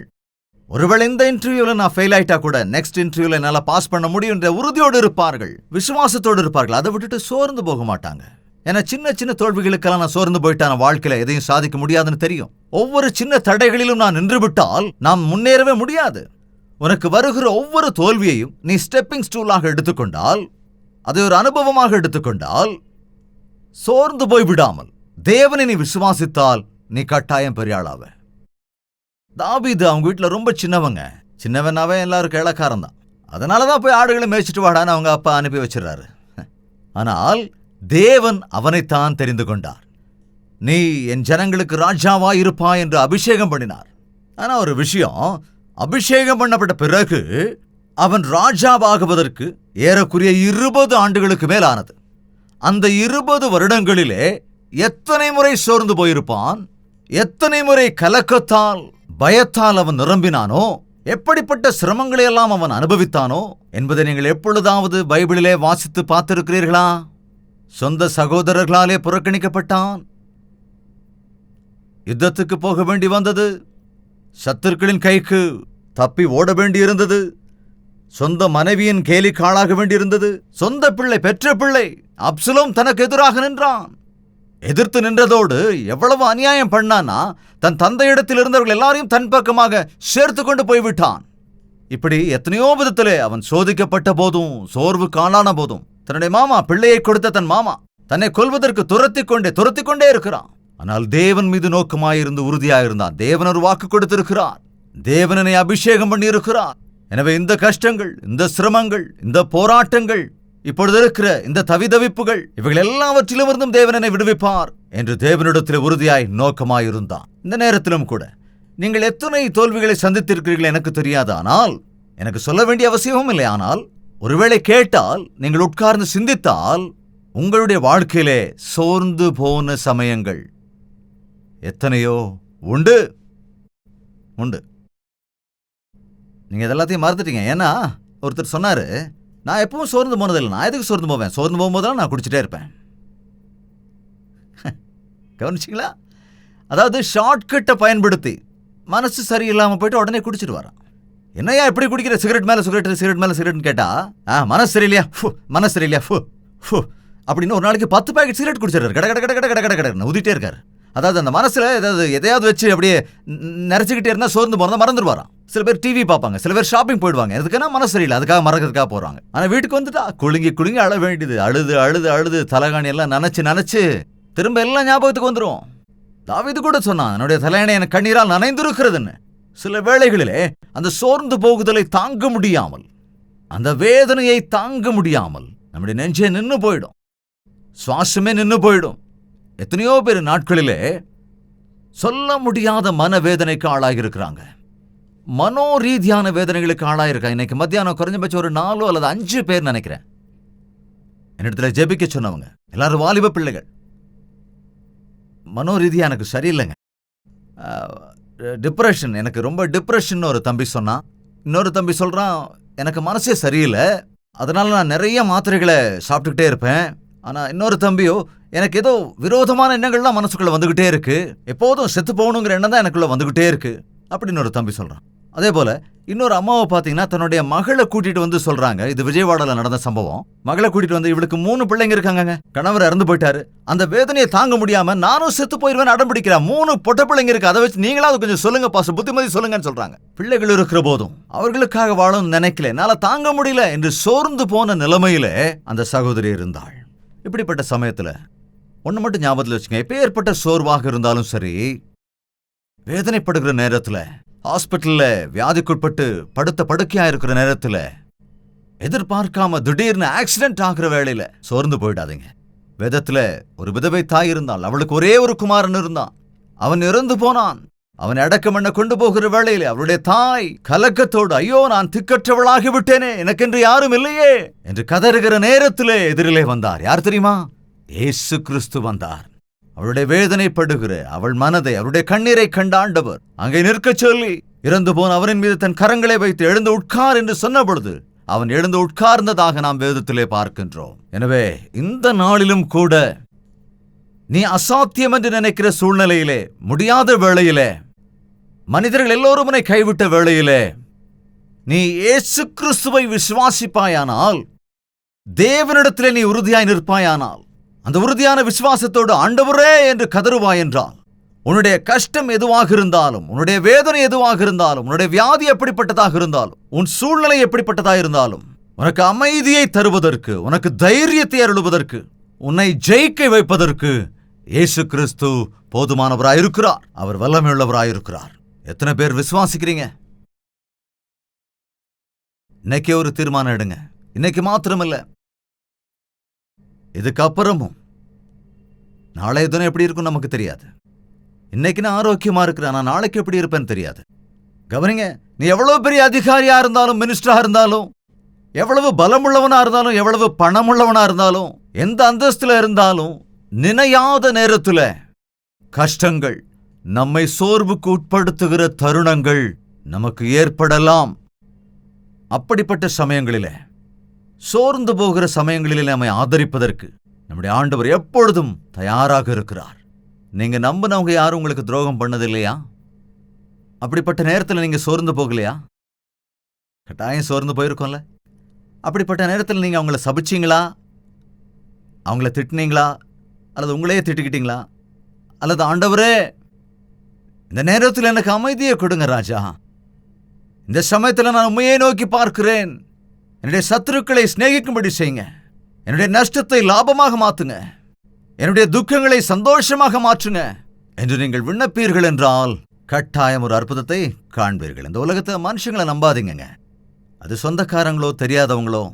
ஒருவேளை இந்த இன்டர்வியூல நான் ஃபெயில் ஆயிட்டா கூட நெக்ஸ்ட் இன்டர்வியூல என்னால பாஸ் பண்ண முடியும் என்ற உறுதியோடு இருப்பார்கள், விசுவாசத்தோடு இருப்பார்கள். அதை விட்டுட்டு சோர்ந்து போக மாட்டாங்க. ஏன்னா சின்ன சின்ன தோல்விகளுக்கெல்லாம் நான் சோர்ந்து போயிட்டான வாழ்க்கையில எதையும் சாதிக்க முடியாதுன்னு தெரியும். ஒவ்வொரு சின்ன தடைகளிலும் நான் நின்று விட்டால் நாம் முன்னேறவே முடியாது. உனக்கு வருகிற ஒவ்வொரு தோல்வியையும் நீ ஸ்டெப்பிங் ஸ்டூலாக எடுத்துக்கொண்டால், அதை ஒரு அனுபவமாக எடுத்துக்கொண்டால், சோர்ந்து போய் விடாமல் தேவனை நீ விசுவாசித்தால் நீ கட்டாயம் பெரியாளாவ. தாவீது அவங்க வீட்டில் ரொம்ப சின்னவனாவே எல்லாருக்கும் இளக்காரன் தான். அதனாலதான் போய் ஆடுகளை மேய்ச்சிட்டு வாடான்னு அவங்க அப்பா அனுப்பி வச்சிடறாரு. ஆனால் தேவன் அவனைத்தான் தெரிந்து கொண்டார். நீ என் ஜனங்களுக்கு ராஜாவா இருப்பா என்று அபிஷேகம் பண்ணினார். ஆனா ஒரு விஷயம், அபிஷேகம் பண்ணப்பட்ட பிறகு அவன் ராஜாவாகுவதற்கு ஏறக்குறைய 20 ஆண்டுகளுக்கு மேல் ஆனது. அந்த 20 வருடங்களிலே எத்தனை முறை சோர்ந்து போயிருப்பான், எத்தனை முறை கலக்கத்தால் பயத்தால் அவன் நிரம்பினானோ, எப்படிப்பட்ட சிரமங்களை எல்லாம் அவன் அனுபவித்தானோ என்பதை நீங்கள் எப்பொழுதாவது பைபிளிலே வாசித்து பார்த்திருக்கிறீர்களா? சொந்த சகோதரர்களாலே புறக்கணிக்கப்பட்டான், யுத்தத்துக்கு போக வேண்டி வந்தது, சத்துருக்களின் கைக்கு தப்பி ஓட வேண்டியிருந்தது, சொந்த மனைவியின் கேலிக்கு ஆளாக வேண்டியிருந்தது, சொந்த பிள்ளை பெற்ற பிள்ளை அப்சலோம் தனக்கு எதிராக நின்றான். எதிர்த்து நின்றதோடு எவ்வளவு அநியாயம் பண்ணானா, தன் தந்தையிடத்தில் இருந்தவர்கள் எல்லாரையும் தன் பக்கமாக சேர்த்து கொண்டு போய்விட்டான். இப்படி எத்தனையோ விதத்திலே அவன் சோதிக்கப்பட்ட போதும், சோர்வுக்கு ஆளான போதும், தன்னுடைய மாமா, பிள்ளையை கொடுத்த தன் மாமா தன்னை கொல்வதற்கு துரத்தி கொண்டே இருக்கிறான். ஆனால் தேவன் மீது நோக்கமாயிருந்து உறுதியாயிருந்தான். தேவன் ஒரு வாக்கு கொடுத்திருக்கிறார், தேவனனை அபிஷேகம் பண்ணி இருக்கிறார். எனவே இந்த கஷ்டங்கள், இந்த சிரமங்கள், இந்த போராட்டங்கள், இப்பொழுது இருக்கிற இந்த தவிதவிப்புகள், இவைகள் எல்லாவற்றிலும் இருந்தும் தேவன் என்னை விடுவிப்பார், என்று தேவனிடத்தில் உறுதியாய் நோக்கமாயிருந்தான். இந்த நேரத்திலும் கூட நீங்கள் எத்தனை தோல்விகளை சந்தித்திருக்கிறீர்கள் எனக்கு தெரியாது, ஆனால் எனக்கு சொல்ல வேண்டிய அவசியமும் இல்லை. ஆனால் ஒருவேளை கேட்டால், நீங்கள் உட்கார்ந்து சிந்தித்தால், உங்களுடைய வாழ்க்கையிலே சோர்ந்து போன சமயங்கள் எத்தனையோ உண்டு உண்டு. நீங்க இதெல்லாத்தையும் மறந்துட்டீங்க. ஏன்னா ஒருத்தர் சொன்னாரு, நான் எப்பவும் சோர்ந்து போனதில்லை, நான் எதுக்கு சோர்ந்து போவேன், சோர்ந்து போகும்போதெல்லாம் நான் குடிச்சிட்டே இருப்பேன். கவனிச்சிங்களா? அதாவது ஷார்ட்கட்டை பயன்படுத்தி மனசு சரியில்லாமல் போயிட்டு உடனே குடிச்சிட்டு வரான். என்னையா எப்படி குடிக்கிற, சிகரெட் மேலே சிகரெட், சிகரெட் மேலே சிகரெட்னு கேட்டா, மனசு சரியில்லையா, மனசு சரியில்லையா, அப்படின்னு ஒரு நாளைக்கு 10 பேக்கெட் சிகரெட் குடிச்சிடுறாரு. கட கட கட கட கட கட ஊதிட்டே இருக்காரு. அதாவது அந்த மனசுல எதையாவது வச்சு அப்படியே நிறைச்சிக்கிட்டே இருந்தால் சோர்ந்து போனதை மறந்துடுவாராம். சில பேர் டிவி பார்ப்பாங்க, சில பேர் ஷாப்பிங் போயிடுவாங்க, எதுக்குன்னா மனசு சரியில்லை, அதுக்காக மறக்கிறதுக்காக போறாங்க. ஆனால் வீட்டுக்கு வந்துட்டா குலுங்கி குலுங்கி அழ வேண்டியது, அழுது அழுது அழுது தலகாணி எல்லாம் நினைச்சு திரும்ப எல்லாம் ஞாபகத்துக்கு வந்துடும். தாவீது கூட சொன்னான், என்னுடைய தலையணை எனக்கு கண்ணீரால் நனைந்திருக்கிறதுன்னு. சில வேளைகளிலே அந்த சோர்ந்து போகுதலை தாங்க முடியாமல், அந்த வேதனையை தாங்க முடியாமல் நம்முடைய நெஞ்சே நின்று போயிடும், சுவாசமே நின்று போயிடும். எத்தனையோ பேர் நாட்களிலே சொல்ல முடியாத மனவேதனைக்கு ஆளாகிருக்கிறாங்க, மனோரீதியான வேதனைகளுக்கு ஆளாயிருக்காங்க. இன்னைக்கு மத்தியானம் குறைஞ்சபட்சம் ஒரு 4 அல்லது 5 பேர் நினைக்கிறேன் என்னிடத்துல ஜெபிக்க சொன்னவங்க, எல்லாரும் வாலிப பிள்ளைகள். மனோரீதியா எனக்கு சரியில்லைங்க, டிப்ரெஷன், எனக்கு ரொம்ப டிப்ரெஷன் ஒரு தம்பி சொன்னான். இன்னொரு தம்பி சொல்றான், எனக்கு மனசே சரியில்லை, அதனால நான் நிறைய மாத்திரைகளை சாப்பிட்டுக்கிட்டே இருப்பேன். ஆனா இன்னொரு தம்பியோ, எனக்கு ஏதோ விரோதமான எண்ணங்கள்லாம் மனசுக்குள்ள வந்துகிட்டே இருக்கு, எப்போதும் செத்து போகணுங்கிற எண்ணம் தான் எனக்குள்ள வந்துகிட்டே இருக்கு அப்படின்னு ஒரு தம்பி சொல்றான். அதே போல இன்னொரு அம்மாவை பார்த்தீங்கன்னா தன்னுடைய மகளை கூட்டிட்டு வந்து சொல்றாங்க, இது விஜயவாடால நடந்த சம்பவம். மகளை கூட்டிட்டு வந்து, இவளுக்கு 3 பிள்ளைங்க இருக்காங்க, கணவர் இறந்து போயிட்டாரு, அந்த வேதனையை தாங்க முடியாம நானும் செத்து போயிருவேன் அடம் பிடிக்கிறேன், 3 பொட்ட பிள்ளைங்க இருக்கு, அதை வச்சு நீங்களாவது கொஞ்சம் சொல்லுங்க பாச, புத்திமதி சொல்லுங்கன்னு சொல்றாங்க. பிள்ளைகள் இருக்கிற போதும் அவர்களுக்காக வாழும் நினைக்கல, என்னால தாங்க முடியல என்று சோர்ந்து போன நிலைமையில அந்த சகோதரி இருந்தாள். இப்படிப்பட்ட சமயத்துல ஒண்ணு மட்டும் ஞாபகத்தில் வச்சுங்க, எப்பேற்பட்ட சோர்வாக இருந்தாலும் சரி, வேதனைப்படுகிற நேரத்துல, ஹாஸ்பிட்டல்ல வியாதிக்குட்பட்டு படுத்த படுக்கையா இருக்கிற நேரத்துல, எதிர்பார்க்காம திடீர்னு ஆக்சிடென்ட் ஆகிற வேளையில சோர்ந்து போயிடாதீங்க. வேதத்துல ஒரு விதவை தாய் இருந்தாள், அவளுக்கு ஒரே ஒரு குமாரன் இருந்தான், அவன் இறந்து போனான். அவன் அடக்கம் பண்ண கொண்டு போகிற வேளையில அவளுடைய தாய் கலக்கத்தோடு, ஐயோ நான் திக்கற்றவளாகி விட்டேனே, எனக்கென்று யாரும் இல்லையே என்று கதறுகிற நேரத்திலே எதிரிலே வந்தார். யார் தெரியுமா? இயேசு கிறிஸ்து வந்தார். அவளுடைய வேதனைப்படுகிற அவள் மனதை, அவருடைய கண்ணீரை கண்ட ஆண்டவர் அங்கே நிற்கச் சொல்லி, இறந்து போன அவரின் மீது தன் கரங்களை வைத்து எழுந்து உட்கார் என்று சொன்ன பொழுது அவன் எழுந்து உட்கார்ந்ததாக நாம் வேதத்திலே பார்க்கின்றோம். எனவே இந்த நாளிலும் கூட நீ அசாத்தியம் என்று நினைக்கிற சூழ்நிலையிலே, முடியாத வேளையிலே, மனிதர்கள் எல்லோரும் உன்னை கைவிட்ட வேளையிலே, நீ இயேசு கிறிஸ்துவை விசுவாசிப்பாயானால், தேவனிடத்திலே நீ உறுதியாய் நிற்பாயானால், அந்த உறுதியான விசுவாசத்தோடு ஆண்டவரே என்று கதறுவாய் என்றால், உன்னுடைய கஷ்டம் எதுவாக இருந்தாலும், உன்னுடைய வேதனை எதுவாக இருந்தாலும், உன்னுடைய வியாதி எப்படிப்பட்டதாக இருந்தாலும், உன் சூழ்நிலை எப்படிப்பட்டதாக இருந்தாலும், உனக்கு அமைதியை தருவதற்கு, உனக்கு தைரியத்தை அருளுவதற்கு, உன்னை ஜெயிக்க வைப்பதற்கு இயேசு கிறிஸ்து போதுமானவராயிருக்கிறார். அவர் வல்லமையுள்ளவராயிருக்கிறார். எத்தனை பேர் விசுவாசிக்கிறீங்க? இன்னைக்கே ஒரு தீர்மானம் எடுங்க. இன்னைக்கு மாத்திரமில்ல, இதுக்கப்புறமும் நாளைய தினம் எப்படி இருக்கும் நமக்கு தெரியாது. இன்னைக்கு நான் ஆரோக்கியமா இருக்கிறேன், நான் நாளைக்கு எப்படி இருப்பேன்னு தெரியாது. கவனிங்க, நீ எவ்வளவு பெரிய அதிகாரியா இருந்தாலும், மினிஸ்டரா இருந்தாலும், எவ்வளவு பலமுள்ளவனா இருந்தாலும், எவ்வளவு பணமுள்ளவனா இருந்தாலும், எந்த அந்தஸ்துல இருந்தாலும், நினையாத நேரத்துல கஷ்டங்கள், நம்மை சோர்வுக்கு உட்படுத்துகிற தருணங்கள் நமக்கு ஏற்படலாம். அப்படிப்பட்ட சமயங்களிலே, சோர்ந்து போகிற சமயங்களிலே நம்மை ஆதரிப்பதற்கு நம்முடைய ஆண்டவர் எப்பொழுதும் தயாராக இருக்கிறார். நீங்க நம்பினவங்க யாரும் உங்களுக்கு துரோகம் பண்ணது இல்லையா? அப்படிப்பட்ட நேரத்தில் நீங்க சோர்ந்து போகலையா? கட்டாயம் சோர்ந்து போயிருக்கோம்ல. அப்படிப்பட்ட நேரத்தில் நீங்க அவங்கள சபிச்சீங்களா? அவங்கள திட்டினீங்களா? அல்லது உங்களையே திட்டிக்கிட்டீங்களா? அல்லது ஆண்டவரே இந்த நேரத்தில் எனக்கு அமைதியை கொடுங்க ராஜா, இந்த சமயத்தில் நான் உண்மையை நோக்கி பார்க்கிறேன், என்னுடைய சத்துருக்களை சிநேகிக்கும்படி செய்யுங்க, என்னுடைய நஷ்டத்தை லாபமாக மாற்றுங்க, என்னுடைய துக்கங்களை சந்தோஷமாக மாற்றுங்க என்று நீங்கள் விண்ணப்பீர்கள் என்றால் கட்டாயம் ஒரு அற்புதத்தை காண்பீர்கள். இந்த உலகத்தை மனுஷங்களை நம்பாதீங்க. அது சொந்தக்காரங்களோ, தெரியாதவங்களோ,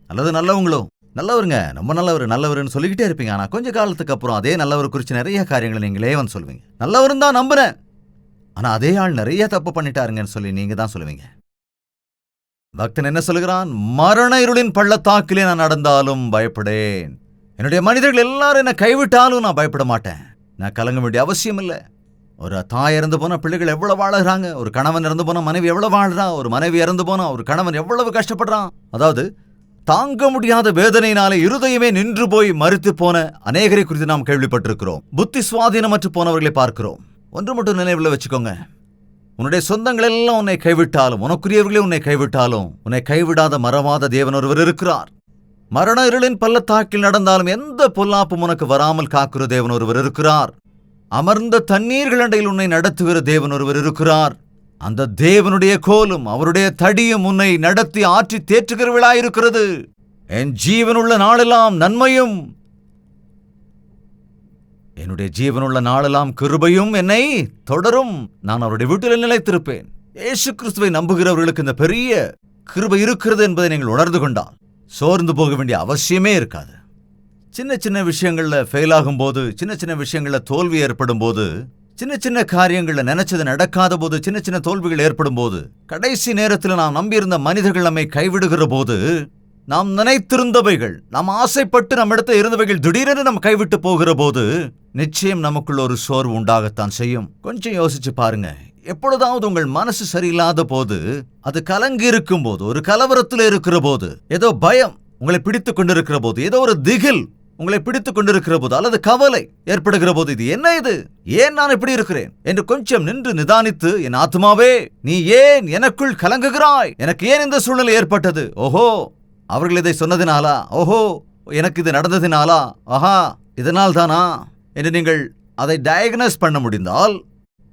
அல்லது நல்லவங்களோ, நல்லவருங்க, ரொம்ப நல்லவருன்னு சொல்லிக்கிட்டே இருப்பீங்க. ஆனா கொஞ்ச காலத்துக்கு அப்புறம் அதே நல்லவர் குறித்து நிறைய காரியங்களை நீங்களே வந்து சொல்லுவீங்க. நல்லவரும் தான் நம்புறேன், ஆனா அதே ஆள் நிறைய தப்பு பண்ணிட்டாருங்கன்னு சொல்லி நீங்க தான் சொல்லுவீங்க. பக்தன் என்ன சொல்லுகிறான்? மரண இருளின் பள்ளத்தாக்கிலே நான் நடந்தாலும் பயப்படேன். என்னுடைய மனிதர்கள் எல்லாரும் என்ன கைவிட்டாலும் நான் பயப்பட மாட்டேன். நான் கலங்க வேண்டிய அவசியம் இல்லை. ஒரு தாய் இறந்து போன பிள்ளைகள் எவ்வளவு வாழறாங்க, ஒரு கணவன் இறந்து போன மனைவி எவ்வளவு வாழ்றா, ஒரு மனைவி இறந்து போனா ஒரு கணவன் எவ்வளவு கஷ்டப்படுறான். அதாவது தாங்க முடியாத வேதனையினாலே இருதயமே நின்று போய் மரித்து போன அநேகரை குறித்து நாம் கேள்விப்பட்டிருக்கிறோம். புத்தி சுவாதீனமற்று போனவர்களை பார்க்கிறோம். ஒன்று மட்டும் நினைவில் வச்சுக்கோங்க, உன்னுடைய சொந்தங்கள் எல்லாம் உன்னை கைவிட்டாலும், உனக்குரியவர்களே உன்னை கைவிட்டாலும், உன்னை கைவிடாத மறவாத தேவன் ஒருவர் இருக்கிறார். மரண இருளின் பள்ளத்தாக்கில் நடந்தாலும் எந்த பொல்லாப்பும் உனக்கு வராமல் காக்கிற தேவன் ஒருவர் இருக்கிறார். அமர்ந்த தண்ணீர்கள் அண்டையில் உன்னை நடத்துகிற தேவன் ஒருவர் இருக்கிறார். அந்த தேவனுடைய கோலும் அவருடைய தடியும் உன்னை நடத்தி ஆற்றி தேற்றுகிறவளாயிருக்கிறது. என் ஜீவனுள்ள நாளெல்லாம் நன்மையும், என்னுடைய ஜீவனுள்ள நாளெல்லாம் கிருபையும் என்னை தொடரும். நான் அவருடைய வீட்டில் நிலைத்திருப்பேன். இயேசு கிறிஸ்துவை நம்புகிறவர்களுக்கு இந்த பெரிய கிருபை இருக்கிறது என்பதை நீங்கள் உணர்ந்து கொண்டால் சோர்ந்து போக வேண்டிய அவசியமே இருக்காது. சின்ன சின்ன விஷயங்கள்ல ஃபெயில் ஆகும் போது, சின்ன சின்ன விஷயங்கள்ல தோல்வி ஏற்படும் போது, சின்ன சின்ன காரியங்கள்ல நினைச்சது நடக்காத போது, சின்ன சின்ன தோல்விகள் ஏற்படும் போது, கடைசி நேரத்தில் நாம் நம்பியிருந்த மனிதர்கள் நம்மை கைவிடுகிற போது, நாம் நினைத்திருந்தவைகள், நாம் ஆசைப்பட்டு நம்மிடத்தில் இருந்தவைகள் திடீரென நம்ம கைவிட்டு போகிற போது நிச்சயம் நமக்குள்ள ஒரு சோர்வு உண்டாகத்தான் செய்யும். கொஞ்சம் யோசிச்சு பாருங்க. எப்பொழுதாவது உங்கள் மனசு சரியில்லாத போது, அது கலங்கி இருக்கும் போது, ஒரு கலவரத்தில் இருக்கிற போது, ஏதோ பயம் உங்களை பிடித்துக் கொண்டிருக்கிற போது, ஏதோ ஒரு திகில் உங்களை பிடித்துக் கொண்டிருக்கிற போது, அல்லது கவலை ஏற்படுகிற போது, இது என்ன, இது ஏன் நான் இப்படி இருக்கிறேன் என்று கொஞ்சம் நின்று நிதானித்து, என் ஆத்மாவே நீ ஏன் எனக்குள் கலங்குகிறாய், எனக்கு ஏன் இந்த சூழ்நிலை ஏற்பட்டது, ஓஹோ அவர்கள் இதை சொன்னதினாலா, ஓஹோ எனக்கு இது நடந்ததினாலா, ஆஹா இதனால் தானா என்று நீங்கள் அதை டயக்னோஸ் பண்ண முடிந்தால்,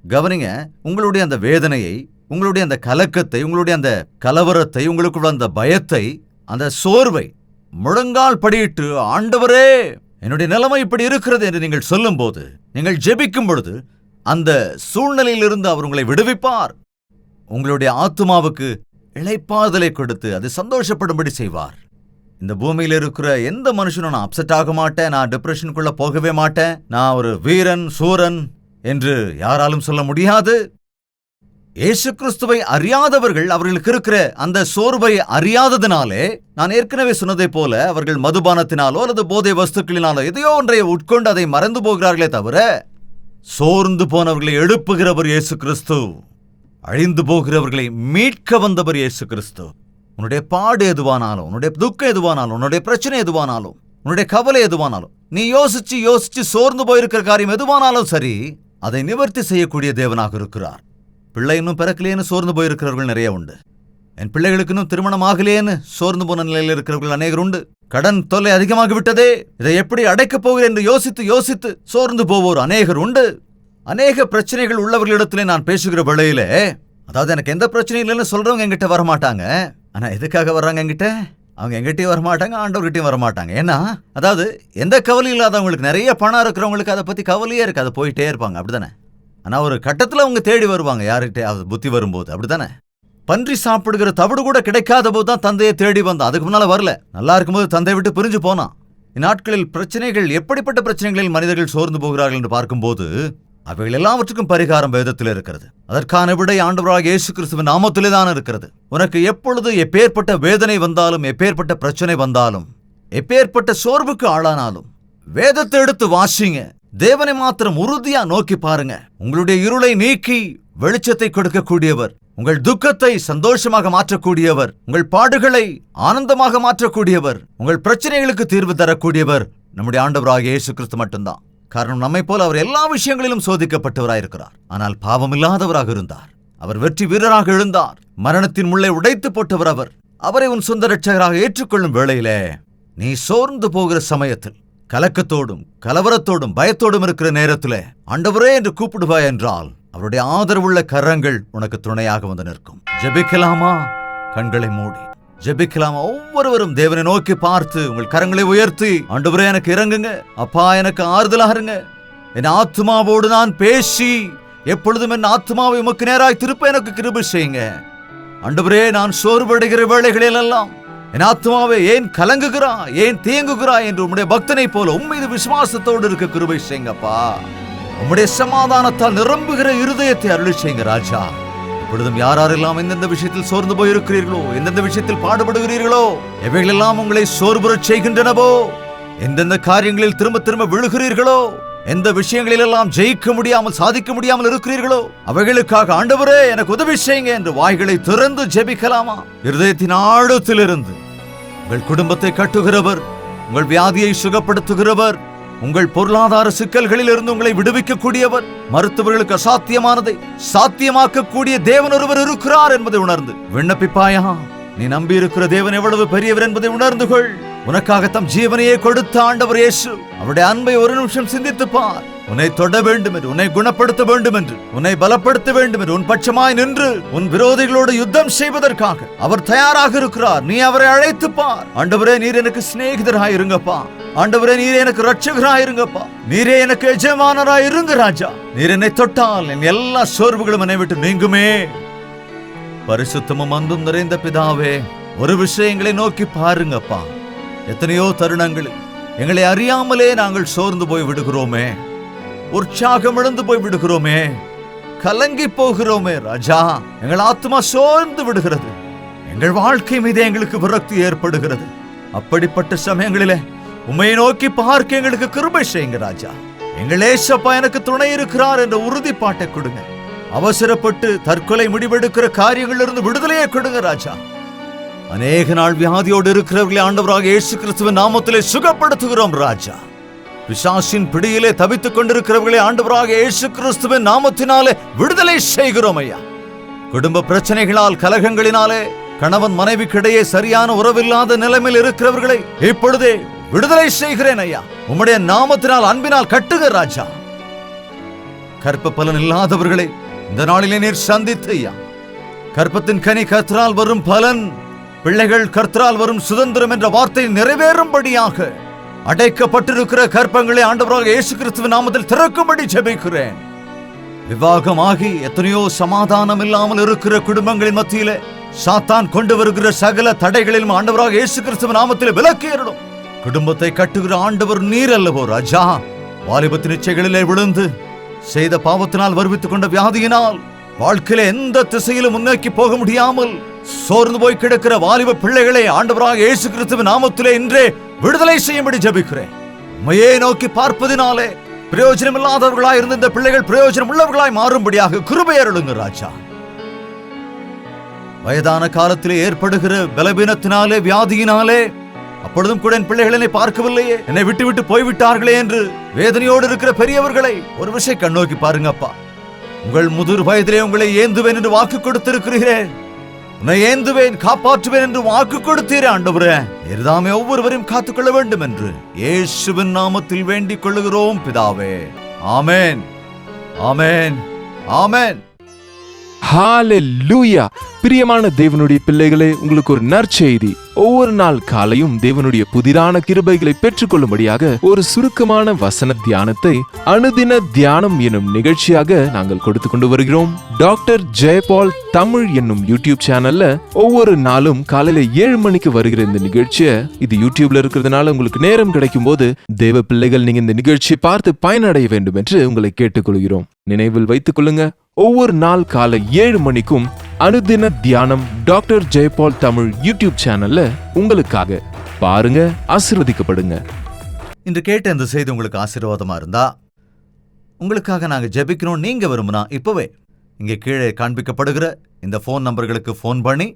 கவனிங்க, உங்களுடைய அந்த வேதனையை, உங்களுடைய அந்த கலக்கத்தை, உங்களுடைய அந்த கலவரத்தை, உங்களுக்குள்ள அந்த பயத்தை, அந்த சோர்வை முழங்கால் படியிட்டு, ஆண்டவரே என்னுடைய நிலைமை இப்படி இருக்கிறது என்று நீங்கள் சொல்லும் போது, நீங்கள் ஜெபிக்கும் பொழுது அந்த சூழ்நிலையிலிருந்து அவர் உங்களை விடுவிப்பார். உங்களுடைய ஆத்துமாவுக்கு இளைப்பாறுதலை கொடுத்து அது சந்தோஷப்படும்படி செய்வார். இந்த பூமியில் இருக்கிற எந்த மனுஷனும் நான் அப்செட் ஆக மாட்டேன், நான் டிப்ரெஷனுக்குள்ள போகவே மாட்டேன், நான் ஒரு வீரன் சூரன் என்று யாராலும் சொல்ல முடியாது. இயேசு கிறிஸ்துவை அறியாதவர்கள் அவர்களுக்கு இருக்கிற அந்த சோர்வை அறியாததினாலே, நான் ஏற்கனவே சொன்னதை போல, அவர்கள் மதுபானத்தினாலோ அல்லது போதை வஸ்துக்களினாலோ எதையோ ஒன்றை உட்கொண்டு அதை மறந்து போகிறார்களே தவிர, சோர்ந்து போனவர்களை எழுப்புகிறவர் இயேசு கிறிஸ்து, அழிந்து போகிறவர்களை மீட்க வந்தவர் இயேசு கிறிஸ்து. உன்னுடைய பாடு எதுவானாலும், உன்னுடைய துக்கம் எதுவானாலும், உன்னுடைய பிரச்சனை எதுவானாலும், உன்னுடைய கவலை எதுவானாலும், நீ யோசிச்சு யோசிச்சு சோர்ந்து போயிருக்கிற காரியம் எதுவானாலும் சரி, அதை நிவர்த்தி செய்யக்கூடிய தேவனாக இருக்கிறார். பிள்ளை இன்னும் பிறக்கலேன்னு சோர்ந்து போயிருக்கிறவர்கள் நிறைய உண்டு. என் பிள்ளைகளுக்கு இன்னும் திருமணம் ஆகலேன்னு சோர்ந்து போன நிலையில் இருக்கிறவர்கள் அநேகர் உண்டு. கடன் தொல்லை அதிகமாகிவிட்டதே, இதை எப்படி அடைக்கப் போகிறேன் என்று யோசித்து யோசித்து சோர்ந்து போவோர் அநேகர் உண்டு. அநேக பிரச்சனைகள் உள்ளவர்களிடத்திலே நான் பேசுகிற வேளையிலே, அதாவது எனக்கு எந்த பிரச்சனையும் இல்லைன்னு சொல்றவங்க என்கிட்ட வரமாட்டாங்க. ஆனா எதுக்காக வர்றாங்க என்கிட்ட? அவங்க எங்கிட்டயும் வரமாட்டாங்க, ஆண்டவர்கிட்டையும் வரமாட்டாங்க. ஏன்னா, அதாவது எந்த கவலையும் இல்லாதவங்களுக்கு, நிறைய பணம் இருக்கிறவங்களுக்கு அதை பத்தி கவலையே இருக்கு, அதை போயிட்டே இருப்பாங்க, அப்படித்தானே? ஆனா ஒரு கட்டத்துல அவங்க தேடி வருவாங்க, யார்கிட்ட புத்தி வரும்போது, அப்படித்தானே? பன்றி சாப்பிடுகிற தவிடு கூட கிடைக்காத போது தான் தந்தையை தேடி வந்தான், அதுக்கு முன்னால வரல. நல்லா இருக்கும்போது தந்தையை விட்டு பிரிஞ்சு போனான். இந்நாட்களில் பிரச்சனைகள், எப்படிப்பட்ட பிரச்சனைகளில் மனிதர்கள் சோர்ந்து போகிறார்கள் என்று பார்க்கும்போது, அவைகள் எல்லாவற்றுக்கும் பரிகாரம் வேதத்தில் இருக்கிறது. அதற்கான விடை ஆண்டவராகிய இயேசு கிறிஸ்துவின் நாமத்திலே தான் இருக்கிறது. உனக்கு எப்பொழுது எப்பேற்பட்ட வேதனை வந்தாலும், எப்பேற்பட்ட பிரச்சனை வந்தாலும், எப்பேற்பட்ட சோர்வுக்கு ஆளானாலும், வேதத்தை எடுத்து வாசிங்க. தேவனை மாத்திரம் உறுதியா நோக்கி பாருங்க. உங்களுடைய இருளை நீக்கி வெளிச்சத்தை கொடுக்கக்கூடியவர், உங்கள் துக்கத்தை சந்தோஷமாக மாற்றக்கூடியவர், உங்கள் பாடுகளை ஆனந்தமாக மாற்றக்கூடியவர், உங்கள் பிரச்சனைகளுக்கு தீர்வு தரக்கூடியவர் நம்முடைய ஆண்டவராகிய இயேசு கிறிஸ்து மட்டும்தான். காரணம், நம்மை போல அவர் எல்லா விஷயங்களிலும் சோதிக்கப்பட்டவராயிருக்கிறார். ஆனால் பாவமில்லாதவராக இருந்தார். அவர் வெற்றி வீரராக எழுந்தார். மரணத்தின் முள்ளை உடைத்து போட்டவர் அவர். அவரை உன் சொந்த இரட்சகராக ஏற்றுக்கொள்ளும் வேளையிலே, நீ சோர்ந்து போகிற சமயத்தில், கலக்கத்தோடும் கலவரத்தோடும் பயத்தோடும் இருக்கிற நேரத்திலே ஆண்டவரே என்று கூப்பிடுவாய் என்றால், அவருடைய ஆதரவுள்ள கரங்கள் உனக்கு துணையாக வந்து நிற்கும். ஜெபிக்கலாமா? கண்களை மூடி ஜெபிக்கலாமா? ஒவ்வொருவரும் தேவனை நோக்கி பார்த்து உங்கள் கரங்களை உயர்த்தி, ஆண்டவரே எனக்கு இறங்குங்க, அப்பா எனக்கு ஆறுதலாக இருங்க, என் ஆத்மாவோடு நான் பேசி எப்பொழுதும் என் ஆத்மாவை உமக்கு நேராய் திருப்ப எனக்கு கிருபை செய்யுங்க. ஆண்டவரே, நான் சோர்வடைகிற வேளைகளில் எல்லாம் என் ஆத்மாவே ஏன் கலங்குகிறாய், ஏன் தேங்குகிறாய் என்று உம்முடைய பக்தனை போல உம்மீது விசுவாசத்தோடு இருக்க கிருபை செய்யுங்கப்பா. உம்முடைய சமாதானத்தால் நிரம்புகிற இருதயத்தை அருளி செய்யுங்க ராஜா. இப்பொழுதும் யாரெல்லாம் எந்தெந்த விஷயத்தில் சோர்ந்து போயிருக்கிறீர்களோ, எந்தெந்த விஷயத்தில் பாடுபடுகிறீர்களோ, எவைகளெல்லாம் உங்களை சோர்வுறச் செய்கின்றனவோ, எந்தெந்த காரியங்களில் திரும்ப திரும்ப விழுகிறீர்களோ, எந்த விஷயங்களிலெல்லாம் ஜெயிக்க முடியாமல் சாதிக்க முடியாமல் இருக்கிறீர்களோ, அவைகளுக்காக ஆண்டவரே எனக்கு உதவி செய்யுங்க என்று வாய்களை திறந்து ஜெபிக்கலாமா? இருதயத்தின் ஆழத்திலிருந்து உங்கள் குடும்பத்தை கட்டுகிறவர், உங்கள் வியாதியை சுகப்படுத்துகிறவர், உங்கள் பொருளாதார சிக்கல்களில் இருந்து உங்களை விடுவிக்கக்கூடியவர், மருத்துவர்களுக்கு அசாத்தியமானதை சாத்தியமாக்கக்கூடிய தேவன் ஒருவர் இருக்கிறார் என்பதை உணர்ந்து விண்ணப்பிப்பாயா? நீ நம்பி இருக்கிற தேவன் எவ்வளவு பெரியவர் என்பதை உணர்ந்து கொள். உனக்காக தம் ஜீவனையே கொடுத்த ஆண்டவர் இயேசு, அவருடைய அன்பை ஒரு நிமிஷம் சிந்தித்து பார். உன்னை தொட வேண்டும் என்று, உன்னை குணப்படுத்த வேண்டும் என்று, உன்னை பலப்படுத்த வேண்டும் என்று, உன் பட்சமாய் நின்று உன் விரோதிகளோடு யுத்தம் செய்வதற்காக அவர் தயாராக இருக்கிறார். நீ அவரை அழைத்து பார். ஆண்டவரே, நீர் எனக்கு சிநேகிதராய் இருங்கப்பா. ஆண்டவரே, நீரே எனக்கு இரட்சகராய் இருங்கப்பா. நீரே எனக்கு எஜமானராய் இருங்க ராஜா. நீர் என்னை தொட்டால் என் எல்லா சோர்வுகளும் என்னை விட்டு நீங்குமே. பரிசுத்தமும் அன்பும் நிறைந்த பிதாவே, ஒரு விஷயங்களை நோக்கி பாருங்கப்பா. எத்தனையோ தருணங்களில் எங்களை அறியாமலே நாங்கள் சோர்ந்து போய் விடுகிறோமே, உற்சாகம் இழந்து போய் விடுகிறோமே, கலங்கி போகிறோமே ராஜா. எங்கள் ஆத்மா சோர்ந்து விடுகிறது, எங்கள் வாழ்க்கை மீது எங்களுக்கு விரக்தி ஏற்படுகிறது. அப்படிப்பட்ட சமயங்களிலே உம்மை நோக்கி பார்க்க எங்களுக்கு கிருபை செய்யுங்க ராஜா. எங்கள் ஏசப்பா எனக்கு துணை இருக்கிறார் என்ற உறுதிப்பாட்டை கொடுங்க. அவசரப்பட்டு தற்கொலை முடிவெடுக்கிற காரியங்களிலிருந்து விடுதலையை கொடுங்க ராஜா. அநேக நாள் வியாதியோடு இருக்கிறவர்களை ஆண்டவராக இயேசு கிறிஸ்துவின் நாமத்திலே சுகப்படுத்துகிறோம் ராஜா. பிசாசின் பிடியிலே தவித்துக் கொண்டிருக்கிறவர்களை ஆண்டவராக இயேசு கிறிஸ்துவின் நாமத்தினாலே விடுதலை செய்கிறோம் ஐயா. குடும்ப பிரச்சனைகளால், கலகங்களினாலே கணவன் மனைவிக்கிடையே சரியான உறவில்லாத நிலைமையில் இருக்கிறவர்களை இப்பொழுதே விடுதலை செய்கிறேன் ஐயா. உம்முடைய நாமத்தினால் அன்பினால் கட்டுக ராஜா. கற்ப பலன் இல்லாதவர்களை இந்த நாளிலே நீர் சந்தித்து ஐயா. கற்பத்தின் கனி கர்த்தரால் வரும் பலன், பிள்ளைகள் கர்த்தரால் வரும் சுதந்திரம் என்ற வார்த்தை நிறைவேறும்படியாக அடைக்கப்பட்டிருக்கிற கற்பங்களை ஆண்டவராக இயேசு கிறிஸ்துவின் நாமத்தில் திறக்கும்படி ஜெபிக்கிறேன். விவாகமாகி எத்தனையோ சமாதானம் இல்லாமல் இருக்கிற குடும்பங்களின் மத்தியிலே சாத்தான் கொண்டு வருகிற சகல தடைகளிலும் ஆண்டவராக இயேசு கிறிஸ்துவின் நாமத்தில் விலக்கியறணும். குடும்பத்தை கட்டுகிற ஆண்டவர் நீர் அல்லவோ ராஜா. வாலிபத்தின் இச்சைகளிலே விழுந்து செய்த பாவத்தினால் வருவித்துக் கொண்ட வியாதியினால் வாழ்க்கையில எந்த திசையிலும் முன்னோக்கி போக முடியாமல் சோர்ந்து போய் கிடக்கிற வாலிப பிள்ளைகளை ஆண்டவராக இயேசு கிறிஸ்துவின் நாமத்திலே இன்றே விடுதலை செய்யும்படி ஜெபிக்கிறேன். உம்மையே நோக்கி பார்ப்பதினாலே பிரயோஜனம் இல்லாதவர்களாய் இருந்த இந்த பிள்ளைகள் பிரயோஜனம் உள்ளவர்களாய் மாறும்படியாக கிருபை அருளுங்க ராஜா. வயதான காலத்திலே ஏற்படுகிற பலவீனத்தினாலே, வியாதியினாலே அப்பொழுதும் கூட என் பிள்ளைகள் என்னை பார்க்கவில்லையே, என்னை விட்டு விட்டு போய்விட்டார்களே என்று வேதனையோடு இருக்கிற பெரியவர்களை ஒரு விஷயம் கண்ணோக்கி பாருங்கப்பா. உங்கள் முதிர் வயதிலே உங்களை ஏந்துவேன் என்று வாக்கு கொடுத்திருக்கிறீரே, உன்னை ஏந்துவேன் காப்பாற்றுவேன் என்று வாக்கு கொடுத்தீரே ஆண்டவரே. நீர்தாமே ஒவ்வொருவரையும் காத்துக்கொள்ள வேண்டும் என்று இயேசுவின் நாமத்தில் வேண்டிக் கொள்ளுகிறோம் பிதாவே. ஆமென், ஆமென், ஆமென். ஹalleluya. பிரியமான தேவனுடைய பிள்ளைகளே, உங்களுக்கு ஒரு நற்செய்தி. ஒவ்வொரு நாள் காலையும் தேவனுடைய புதிரான கிருபைகளை பெற்றுக்கொள்ளும்படியாக ஒரு சுருக்கமான வசன தியானத்தை அனுதின தியானம் என்னும் நிகழ்ச்சியாக நாங்கள் கொடுத்து கொண்டு வருகிறோம். டாக்டர் ஜெயபால் தமிழ் என்னும் யூடியூப் சேனல்ல ஒவ்வொரு நாளும் காலையில 7 மணிக்கு வருகிற இந்த நிகழ்ச்சியை, இது யூடியூப்ல இருக்கிறதுனால உங்களுக்கு நேரம் கிடைக்கும் போது தேவ பிள்ளைகள் நீங்க இந்த நிகழ்ச்சியை பார்த்து பயனடைய வேண்டும் என்று உங்களை கேட்டுக்கொள்கிறோம். நினைவில் வைத்துக் கொள்ளுங்க, ஒவ்வொரு நாள் காலை 7 மணிக்கும் அனுதின தியானம் டாக்டர் ஜெயபால் தமிழ் யூடியூப் சேனல்ல உங்களுக்காக பாருங்க, ஆசீர்வதிக்கப்படுங்க. இன்று கேட்ட இந்த செய்தி உங்களுக்கு ஆசீர்வாதமா இருந்தா, உங்களுக்காக நாங்க ஜெபிக்கணும் நீங்க விரும்பினா இப்பவே இங்கே கீழே காண்பிக்கப்படுகிற இந்த போன் நம்பர்களுக்கு போன் பண்ணி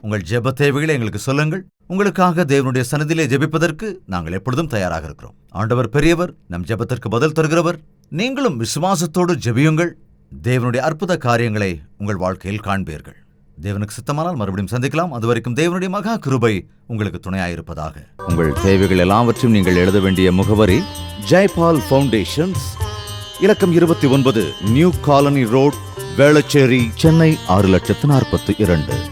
உங்கள் ஜெப தேவைகளை எங்களுக்கு சொல்லுங்கள். உங்களுக்காக தேவனுடைய சன்னதியிலே ஜெபிப்பதற்கு நாங்கள் எப்பொழுதும் தயாராக இருக்கிறோம். ஆண்டவர் பெரியவர், நம் ஜெபத்திற்கு பதில் தருகிறவர். நீங்களும் விசுவாசத்தோடு ஜெபியுங்கள். தேவனுடைய அற்புத காரியங்களை உங்கள் வாழ்க்கையில் காண்பீர்கள். தேவனுக்கு சித்தமானால் மறுபடியும் சந்திக்கலாம். அதுவரைக்கும் தேவனுடைய மகா கிருபை உங்களுக்கு துணையாயிருப்பதாக. உங்கள் தேவைகள் எல்லாவற்றையும் நீங்கள் எழுத வேண்டிய முகவரி ஜெயபால் ஃபவுண்டேஷன்ஸ், இலக்கம் 29, new colony road, Velachery, Chennai 6,42,00,000.